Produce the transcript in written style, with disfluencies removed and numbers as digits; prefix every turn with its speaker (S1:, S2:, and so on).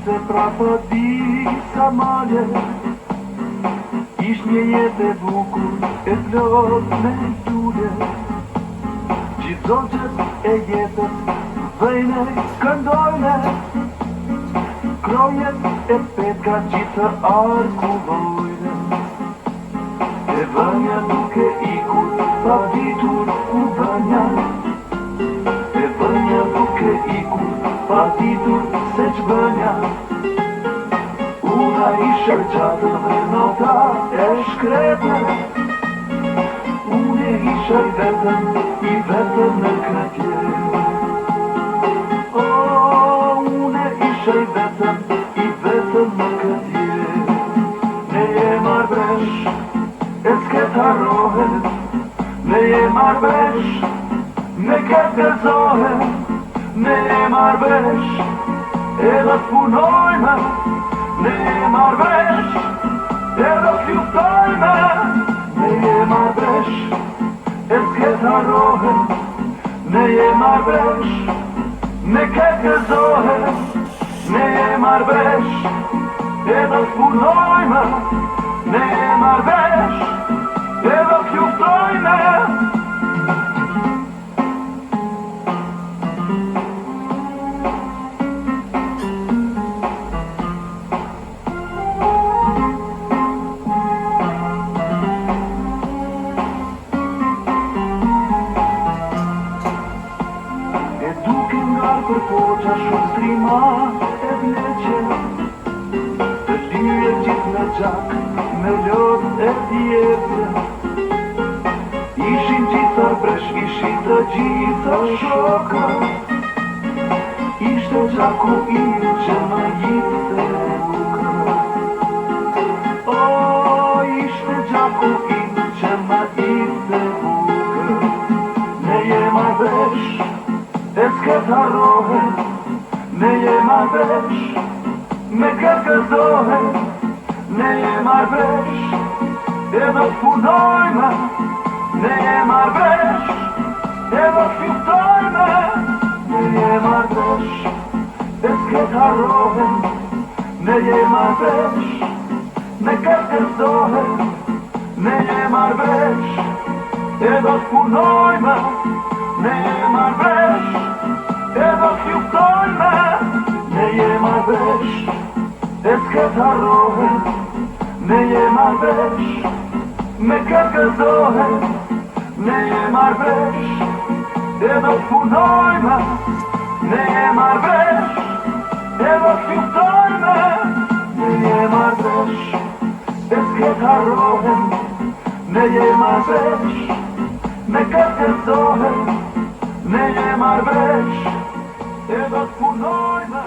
S1: se propadi samalje I śmiejete bukur e plotne ljude Gjithoqet e jetës vejne këndojne Krojet e petka gjithë arkullojne E vënja duke ikur pa ditur ku vënja E vënja duke ikur pa ditur se ç'bënja Una I shërgjatë dhe nota e shkrete Une isha I vetëm në kretje Une isha I vetëm në kretje Ne je marrëvesh e s'ket harrohet Ne je marrëvesh ne ket gëzohet Ne je marrëvesh edhe t'punojme Ne je marrëvesh edhe t'luftojme Ne je marrëvesh e s'ket harrohet Ne je marrëvesh ne ket gëzohet Ne je marrëvesh edhe t'punojme Ne je marrëvesh edhe t'luftojme Për poqa shumë strima e vleqe Të lyje gjithë në gjak me lot e tjese Ishin gjithar bresh, ishin të gjitha shoka Ishte gjaku im që më jipte buka Ishte gjaku im që më jipte buka Ne je marrëvesh e s'ket harrohet Ne je marrëvesh me ket gëzohet Ne je marrëvesh edhe t'punojme Ne je marrëvesh edhe t'luftojme Ne je marrëvesh e s'ket harrohet Ne je marrëvesh me ket gëzohet Ne je marrëvesh edhe t'punojme Ne je marrëvesh edhe t'luftojme Ne je marrëvesh e s'ket harrohet Ne je marrëvesh me ket gëzohet Ne je marrëvesh edhe t'punojme Ne je marrëvesh edhe t'luftojme Ne je marrëvesh e s'ket harrohet Ne je marrëvesh me ket gëzohet Ne je marrëvesh edhe t'punojme